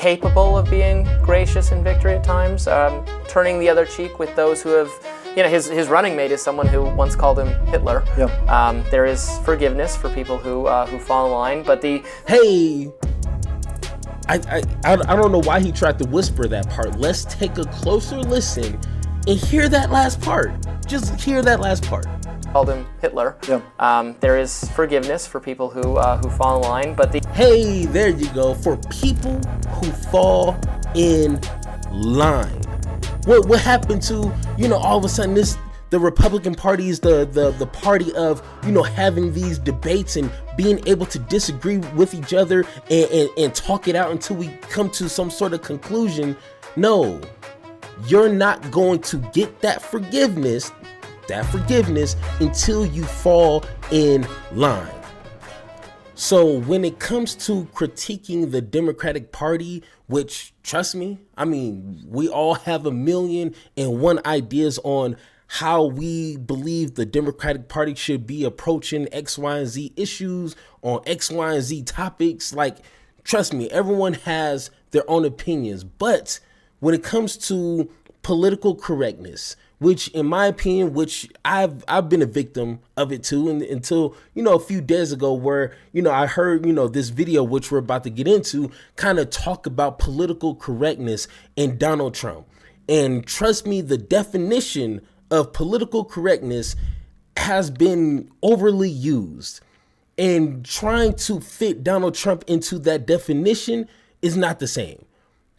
capable of being gracious in victory at times, turning the other cheek with those who have, his running mate is someone who once called him Hitler. Yep. There is forgiveness for people who fall in line, but I don't know why he tried to whisper that part. Let's take a closer listen and hear that last part. Just hear that last part. Called him Hitler. Yep. There is forgiveness for people who fall in line, but Hey, there you go. For people who fall in line. What happened to, all of a sudden the Republican Party is the party of, having these debates and being able to disagree with each other and talk it out until we come to some sort of conclusion. No, you're not going to get that forgiveness until you fall in line. So when it comes to critiquing the Democratic Party, which, trust me, we all have 1,000,001 ideas on how we believe the Democratic Party should be approaching X, Y, and Z issues on X, Y, and Z topics. Like, trust me, everyone has their own opinions. But when it comes to political correctness, which in my opinion, which I've been a victim of it too, until, a few days ago where, I heard, this video, which we're about to get into, kind of talk about political correctness and Donald Trump. And trust me, the definition of political correctness has been overly used, and trying to fit Donald Trump into that definition is not the same.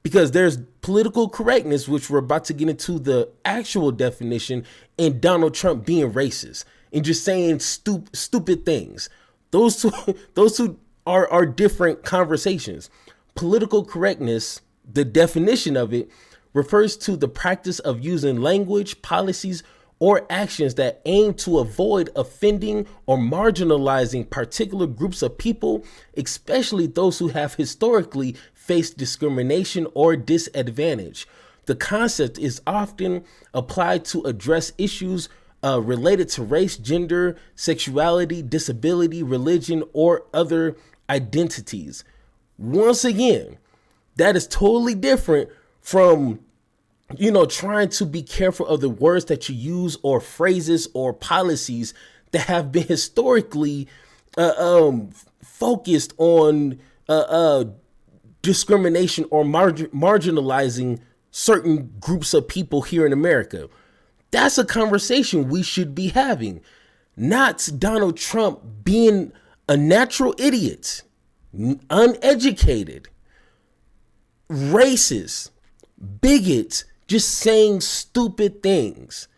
Because there's political correctness, which we're about to get into the actual definition, and Donald Trump being racist and just saying stupid things. Those two are different conversations. Political correctness, the definition of it, refers to the practice of using language, policies, or actions that aim to avoid offending or marginalizing particular groups of people, especially those who have historically faced discrimination or disadvantage. The concept is often applied to address issues related to race, gender, sexuality, disability, religion, or other identities. Once again, that is totally different from trying to be careful of the words that you use or phrases or policies that have been historically focused on discrimination or marginalizing certain groups of people here in America. That's a conversation we should be having, not Donald Trump being a natural idiot, uneducated, racist, bigot, just saying stupid things.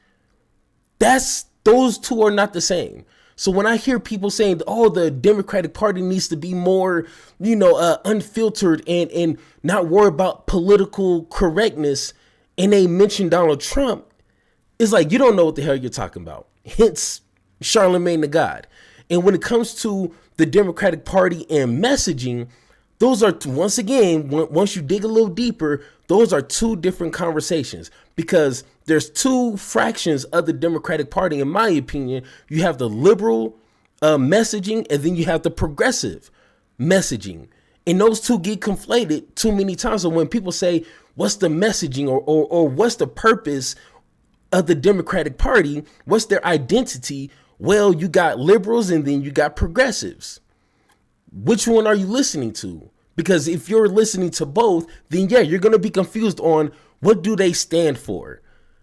Those two are not the same. So when I hear people saying, the Democratic Party needs to be more, unfiltered and not worry about political correctness, and they mention Donald Trump, it's like, you don't know what the hell you're talking about. Hence, Charlamagne the God. And when it comes to the Democratic Party and messaging, those are, once again, once you dig a little deeper, those are two different conversations, because there's two fractions of the Democratic Party. In my opinion, you have the liberal messaging, and then you have the progressive messaging. And those two get conflated too many times. So when people say, what's the messaging or what's the purpose of the Democratic Party? What's their identity? Well, you got liberals and then you got progressives. Which one are you listening to? Because if you're listening to both, then you're going to be confused on what do they stand for,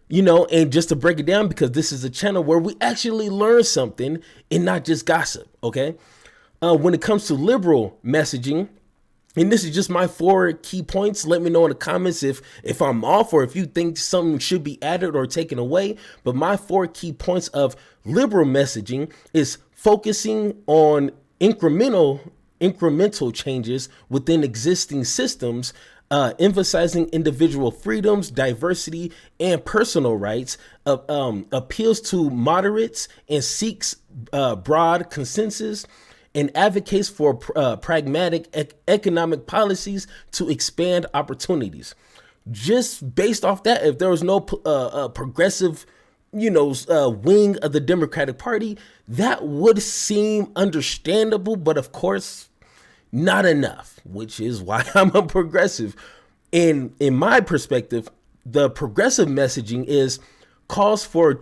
and just to break it down, because this is a channel where we actually learn something and not just gossip. Okay. When it comes to liberal messaging, and this is just my 4 key points. Let me know in the comments if I'm off or if you think something should be added or taken away. But my 4 key points of liberal messaging is focusing on incremental changes within existing systems, emphasizing individual freedoms, diversity, and personal rights, appeals to moderates and seeks broad consensus, and advocates for pragmatic economic policies to expand opportunities. Just based off that, if there was no progressive wing of the Democratic Party, that would seem understandable. But of course, not enough, which is why I'm a progressive. And in my perspective, the progressive messaging calls for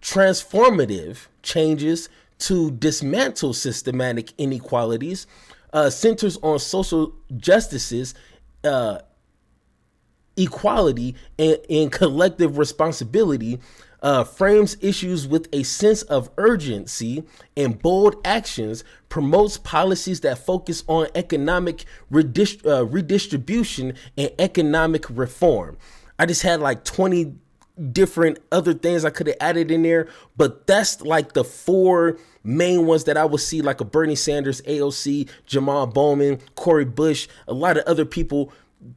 transformative changes to dismantle systematic inequalities, centers on social justices, equality, and collective responsibility, frames issues with a sense of urgency and bold actions, promotes policies that focus on economic redistribution and economic reform. I just had like 20 different other things I could have added in there, but that's like the 4 main ones that I would see, like a Bernie Sanders, AOC, Jamal Bowman, Cory Bush, a lot of other people.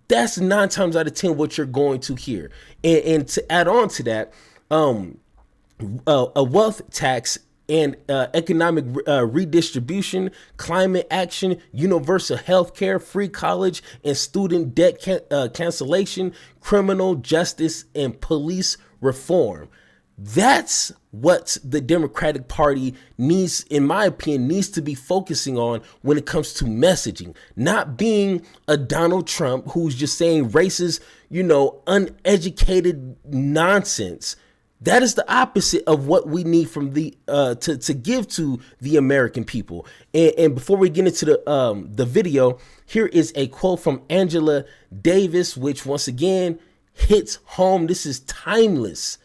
That's 9 times out of 10 what you're going to hear. And to add on to that, a wealth tax and economic redistribution, climate action, universal health care, free college and student debt cancellation, criminal justice, and police reform. That's what the Democratic Party needs, in my opinion, needs to be focusing on when it comes to messaging, not being a Donald Trump who's just saying racist, uneducated nonsense. That is the opposite of what we need from the to give to the American people. And before we get into the video, here is a quote from Angela Davis, which once again hits home. This is timeless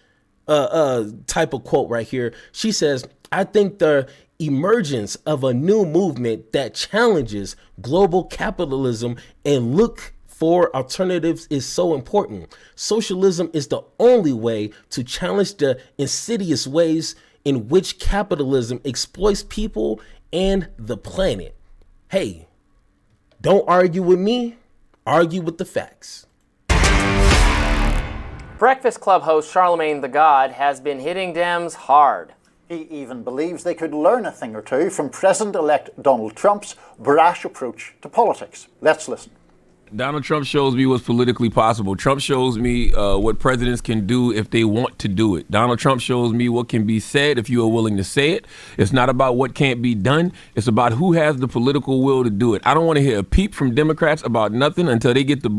type of quote right here. She says, "I think the emergence of a new movement that challenges global capitalism and look for alternatives is so important. Socialism is the only way to challenge the insidious ways in which capitalism exploits people and the planet." Hey, don't argue with me, argue with the facts. Breakfast Club host Charlamagne the God has been hitting Dems hard. He even believes they could learn a thing or two from President-elect Donald Trump's brash approach to politics. Let's listen. Donald Trump shows me what's politically possible. Trump shows me what presidents can do if they want to do it. Donald Trump shows me what can be said if you are willing to say it. It's not about what can't be done. It's about who has the political will to do it. I don't want to hear a peep from Democrats about nothing until they get the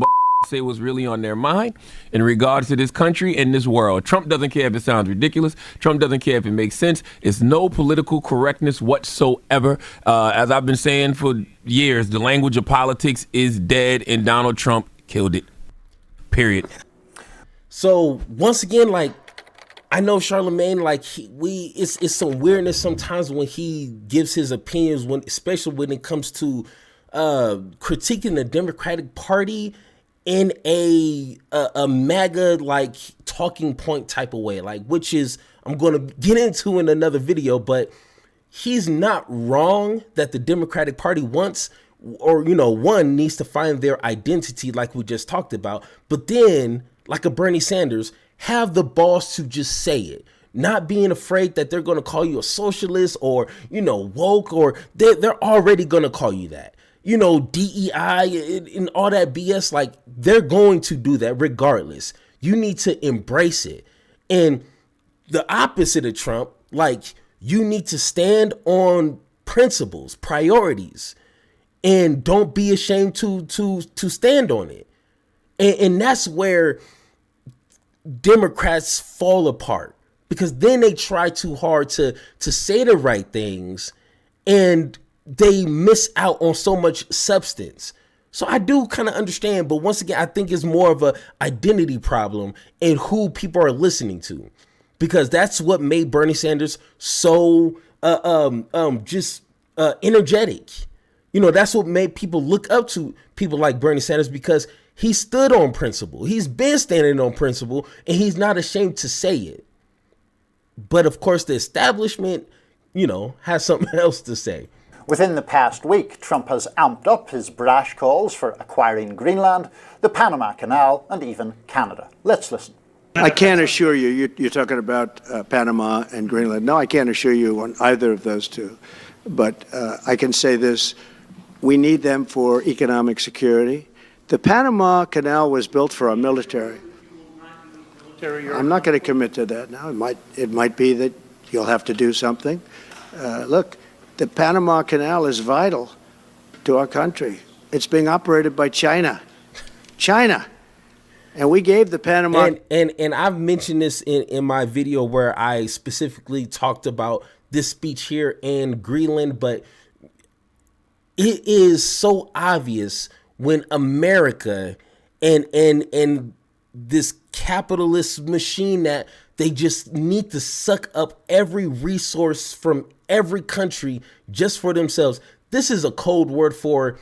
say what's really on their mind in regards to this country and this world. Trump doesn't care if it sounds ridiculous. Trump doesn't care if it makes sense. It's no political correctness whatsoever. As I've been saying for years, the language of politics is dead, and Donald Trump killed it. Period. So once again, like, I know Charlamagne, like it's some weirdness sometimes when he gives his opinions, especially when it comes to critiquing the Democratic Party in a MAGA like talking point type of way, like, which is I'm going to get into in another video. But he's not wrong that the Democratic Party wants, or one needs to find their identity, like we just talked about. But then, like a Bernie Sanders, have the balls to just say it, not being afraid that they're going to call you a socialist or woke, or they're already going to call you that. DEI and all that BS, like, they're going to do that regardless. You need to embrace it. And the opposite of Trump, like, you need to stand on principles, priorities, and don't be ashamed to stand on it. And that's where Democrats fall apart, because then they try too hard to say the right things, and they miss out on so much substance. So I do kind of understand, but once again, I think it's more of a identity problem in who people are listening to, because that's what made Bernie Sanders so energetic. That's what made people look up to people like Bernie Sanders, because he stood on principle. He's been standing on principle, and he's not ashamed to say it. But of course, the establishment, has something else to say. Within the past week, Trump has amped up his brash calls for acquiring Greenland, the Panama Canal, and even Canada. Let's listen. I can't assure you, you're talking about Panama and Greenland. No, I can't assure you on either of those two. But I can say this, we need them for economic security. The Panama Canal was built for our military. I'm not going to commit to that now. It might be that you'll have to do something. Look, the Panama Canal is vital to our country. It's being operated by China. China. And we gave the Panama... And I've mentioned this in my video where I specifically talked about this speech here in Greenland, but it is so obvious when America and this capitalist machine that they just need to suck up every resource from every country just for themselves. This is a code word for,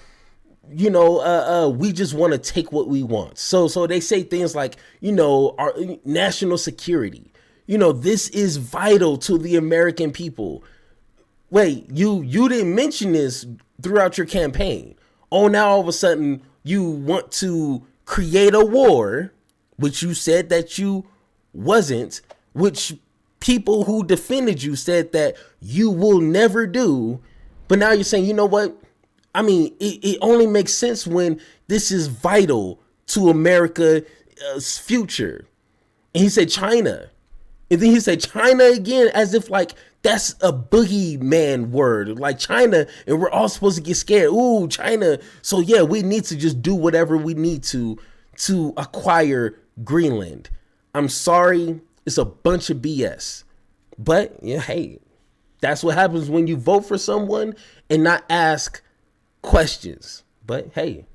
we just want to take what we want. So they say things like, our national security. This is vital to the American people. Wait, you didn't mention this throughout your campaign. Oh, now all of a sudden you want to create a war, which you said that you wasn't, which people who defended you said that you will never do. But now you're saying, you know what? I mean, it only makes sense when this is vital to America's future. And he said China. And then he said China again, as if like that's a boogeyman word, like China, and we're all supposed to get scared. Ooh, China. So yeah, we need to just do whatever we need to acquire Greenland. I'm sorry, it's a bunch of BS. But yeah, hey, that's what happens when you vote for someone and not ask questions. But hey,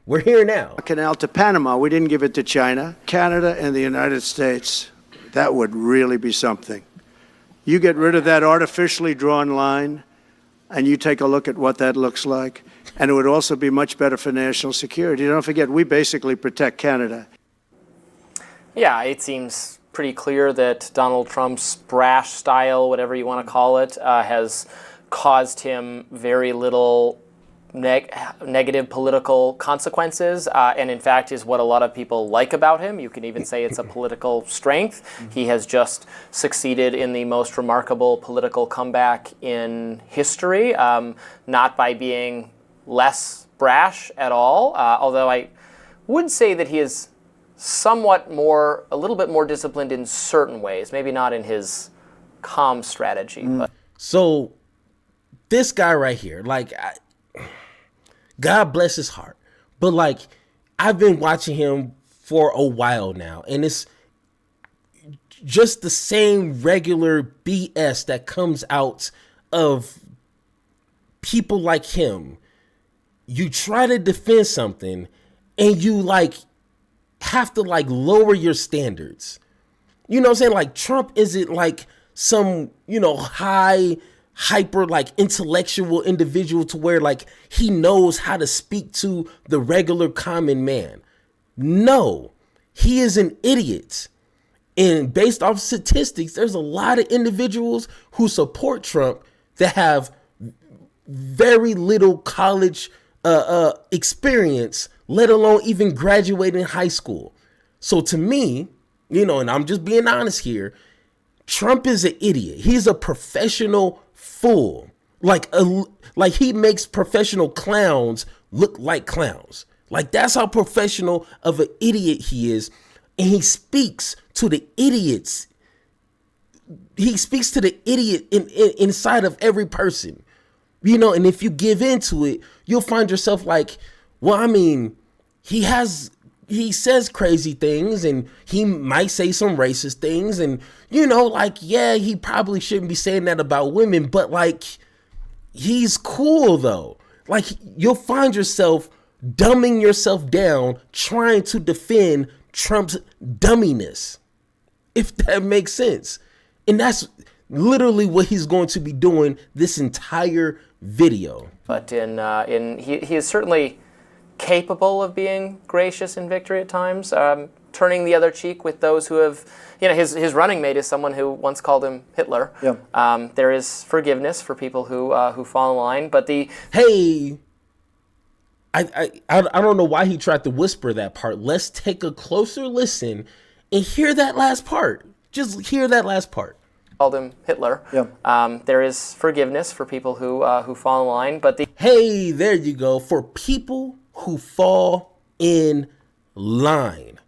we're here now. Canal to Panama, we didn't give it to China. Canada and the United States, that would really be something. You get rid of that artificially drawn line, and you take a look at what that looks like, and it would also be much better for national security. Don't forget, we basically protect Canada. Yeah, it seems pretty clear that Donald Trump's brash style, whatever you want to call it, has caused him very little negative political consequences, and in fact is what a lot of people like about him. You can even say it's a political strength. He has just succeeded in the most remarkable political comeback in history, not by being less brash at all, although I would say that he is a little bit more disciplined in certain ways, maybe not in his calm strategy. But. So this guy right here, like, God bless his heart, but like, I've been watching him for a while now, and it's just the same regular BS that comes out of people like him. You try to defend something and you like have to like lower your standards. You know what I'm saying? Like, Trump isn't like some, hyper like intellectual individual to where like he knows how to speak to the regular common man. No, he is an idiot. And based off statistics, there's a lot of individuals who support Trump that have very little college experience, let alone even graduating high school. So to me, and I'm just being honest here, Trump is an idiot. He's a professional fool. Like he makes professional clowns look like clowns. Like, that's how professional of an idiot he is. And he speaks to the idiots. He speaks to the idiot inside of every person. And if you give into it, you'll find yourself like, well, I mean, he says crazy things and he might say some racist things. And, yeah, he probably shouldn't be saying that about women, but like, he's cool though. Like, you'll find yourself dumbing yourself down trying to defend Trump's dumminess, if that makes sense. And that's literally what he's going to be doing this entire video. But he is certainly capable of being gracious in victory at times, turning the other cheek with those who have, his running mate is someone who once called him Hitler. Yeah. There is forgiveness for people who fall in line, but I don't know why he tried to whisper that part. Let's take a closer listen and hear that last part. Just hear that last part. Called him Hitler. Yeah. There is forgiveness for people who fall in line, but there you go. For people who fall in line.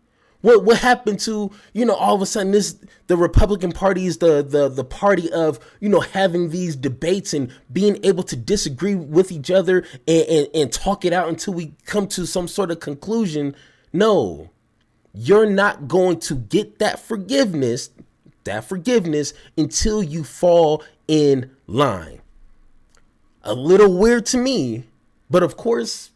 What happened to, all of a sudden the Republican Party is the party of, having these debates and being able to disagree with each other and talk it out until we come to some sort of conclusion. No, you're not going to get that forgiveness until you fall in line. A little weird to me, but of course,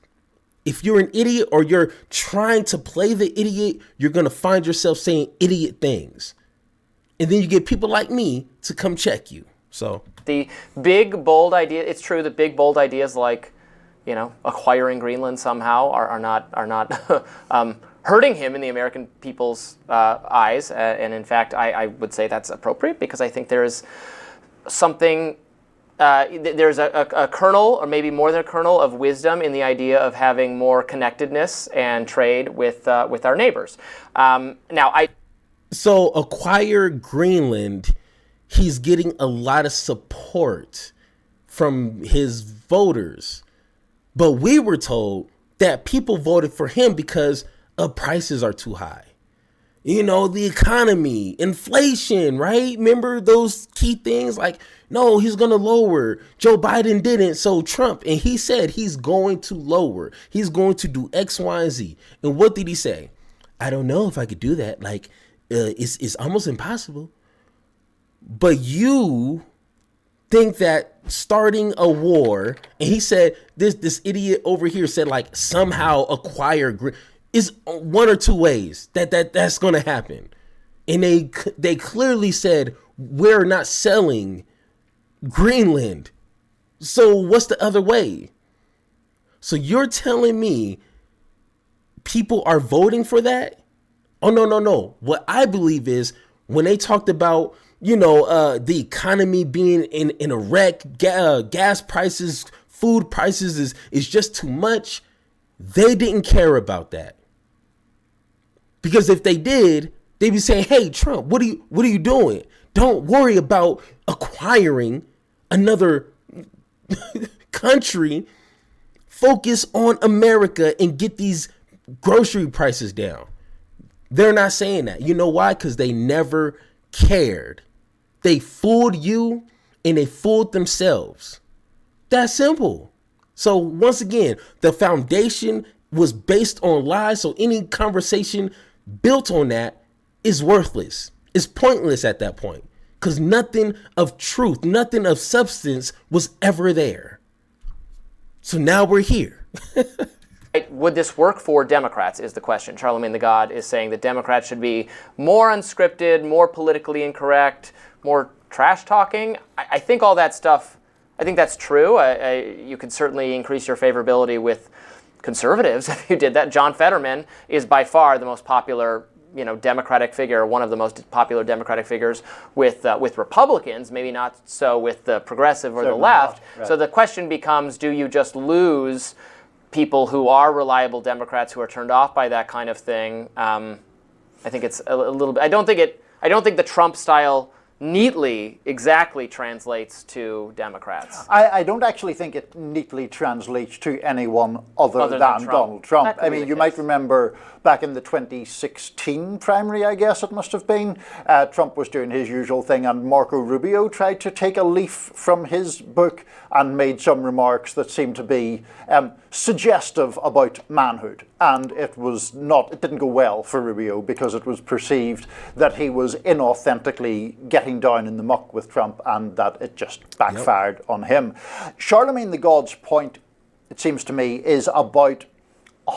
if you're an idiot or you're trying to play the idiot, you're going to find yourself saying idiot things. And then you get people like me to come check you. So the big, bold idea, it's true that big, bold ideas like, acquiring Greenland somehow are not hurting him in the American people's eyes. And in fact, I would say that's appropriate because I think there is something... there's a kernel, or maybe more than a kernel, of wisdom in the idea of having more connectedness and trade with our neighbors. So acquire Greenland, he's getting a lot of support from his voters. But we were told that people voted for him because prices are too high. The economy, inflation, right? Remember those key things like, no, he's going to lower. Joe Biden didn't. So Trump, and he said he's going to lower. He's going to do X, Y, and Z. And what did he say? I don't know if I could do that. Like, it's almost impossible. But you think that starting a war, and he said, this idiot over here said, like, somehow acquire is one or two ways that's going to happen. And they clearly said, we're not selling Greenland. So what's the other way? So you're telling me people are voting for that? Oh, no. What I believe is when they talked about, the economy being in a wreck, gas prices, food prices is just too much. They didn't care about that. Because if they did, they'd be saying, hey, Trump, what are you doing? Don't worry about acquiring another country. Focus on America and get these grocery prices down. They're not saying that. You know why? Because they never cared. They fooled you and they fooled themselves. That's simple. So once again, the foundation was based on lies. So any conversation built on that is worthless. It's pointless at that point because nothing of truth, nothing of substance was ever there. So now we're here. Would this work for Democrats is the question. Charlamagne the God is saying that Democrats should be more unscripted, more politically incorrect, more trash talking. I think all that stuff, I think that's true. You could certainly increase your favorability with conservatives if you did that. John Fetterman is by far the most popular, Democratic figure, one of the most popular Democratic figures with Republicans, maybe not so with the progressive or the left. Right. So the question becomes, do you just lose people who are reliable Democrats who are turned off by that kind of thing? I think it's a little bit. I don't think the Trump style neatly exactly translates to Democrats. I don't actually think it neatly translates to anyone other than Donald Trump. I mean, you might remember back in the 2016 primary, I guess it must have been, Trump was doing his usual thing and Marco Rubio tried to take a leaf from his book and made some remarks that seemed to be suggestive about manhood. And it didn't go well for Rubio because it was perceived that he was inauthentically getting down in the muck with Trump and that it just backfired on him. Charlamagne the God's point, it seems to me, is about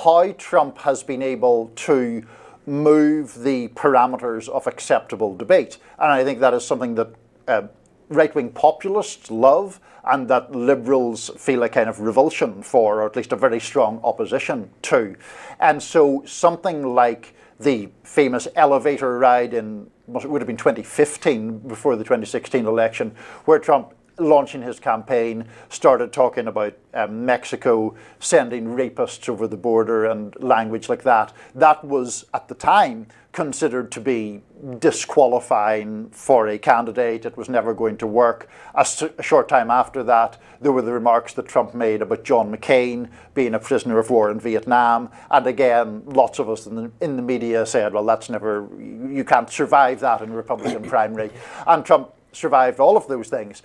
how Trump has been able to move the parameters of acceptable debate. And I think that is something that right-wing populists love and that liberals feel a kind of revulsion for, or at least a very strong opposition to. And so something like the famous elevator ride it would have been 2015 before the 2016 election, where Trump launching his campaign, started talking about Mexico sending rapists over the border and language like that. That was, at the time, considered to be disqualifying for a candidate. It was never going to work. A short time after that, there were the remarks that Trump made about John McCain being a prisoner of war in Vietnam. And again, lots of us in the media said, well, that's never, you can't survive that in a Republican primary. And Trump survived all of those things.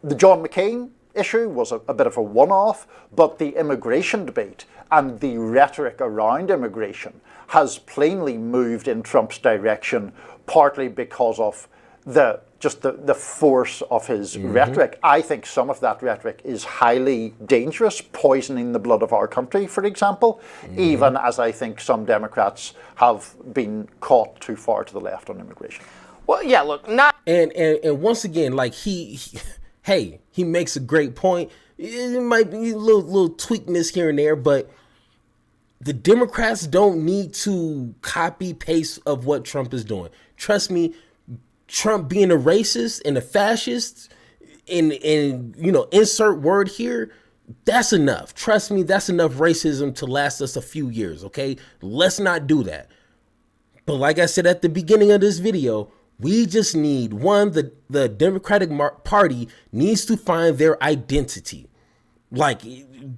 The John McCain issue was a bit of a one-off, but the immigration debate and the rhetoric around immigration has plainly moved in Trump's direction, partly because of the force of his rhetoric. I think some of that rhetoric is highly dangerous, poisoning the blood of our country, for example, even as I think some Democrats have been caught too far to the left on immigration. Well, yeah, look, not... And once again, like he makes a great point. It might be a little tweakness here and there, but the Democrats don't need to copy paste of what Trump is doing. Trust me, Trump being a racist and a fascist and insert word here, that's enough. Trust me, that's enough racism to last us a few years, okay? Let's not do that. But like I said at the beginning of this video, we just need, one, the Democratic Party needs to find their identity. Like,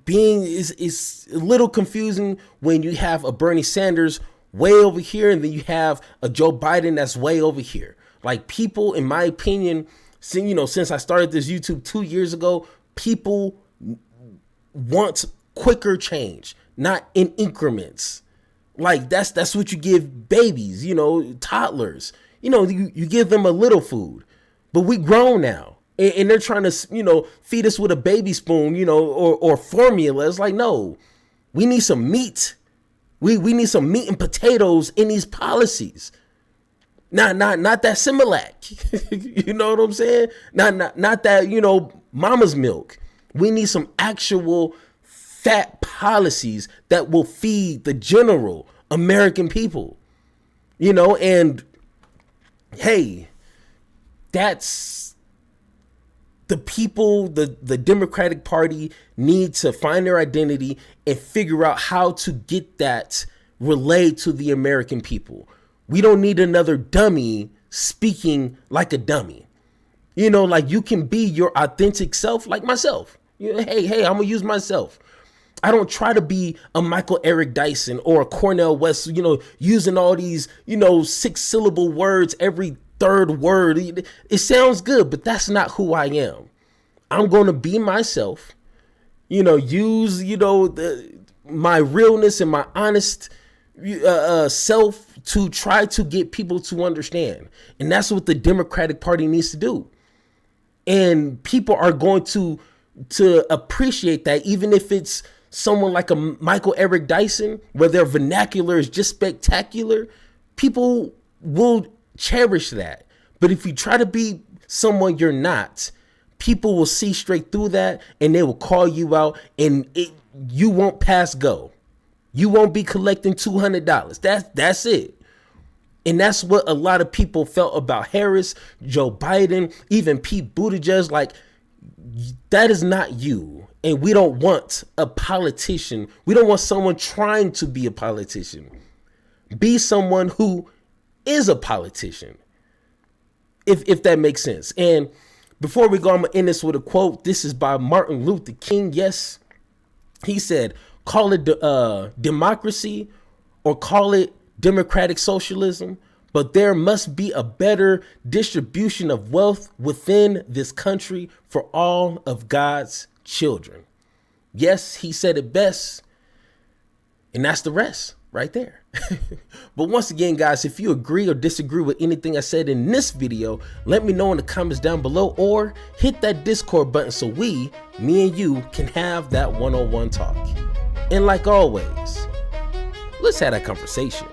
is a little confusing when you have a Bernie Sanders way over here and then you have a Joe Biden that's way over here. Like, people, in my opinion, since I started this YouTube 2 years ago, people want quicker change, not in increments. Like, that's what you give babies, toddlers. You give them a little food, but we grown now. And they're trying to, feed us with a baby spoon, or formula. It's like, no, we need some meat. We need some meat and potatoes in these policies. Not that Similac. You know what I'm saying? Not that, mama's milk. We need some actual fat policies that will feed the general American people. And hey, that's the people, the Democratic Party need to find their identity and figure out how to get that relayed to the American people. We don't need another dummy speaking like a dummy. Like, you can be your authentic self, like myself. Hey, I'm gonna use myself. I don't try to be a Michael Eric Dyson or a Cornel West, using all these, 6-syllable words every third word. It sounds good, but that's not who I am. I'm going to be myself, use, my realness and my honest self to try to get people to understand. And that's what the Democratic Party needs to do. And people are going to appreciate that, even if it's someone like a Michael Eric Dyson, where their vernacular is just spectacular. People will cherish that. But if you try to be someone you're not, people will see straight through that and they will call you out, and you won't pass go. You won't be collecting $200. That's it. And that's what a lot of people felt about Harris, Joe Biden, even Pete Buttigieg. Like, that is not you. And we don't want a politician. We don't want someone trying to be a politician. Be someone who is a politician, if that makes sense. And before we go, I'm going to end this with a quote. This is by Martin Luther King. Yes, he said, call it democracy or call it democratic socialism, but there must be a better distribution of wealth within this country for all of God's children. Yes, he said it best, and that's the rest right there. But once again, guys, if you agree or disagree with anything I said in this video, let me know in the comments down below, or hit that Discord button so me and you can have that one-on-one talk. And like always, let's have that conversation.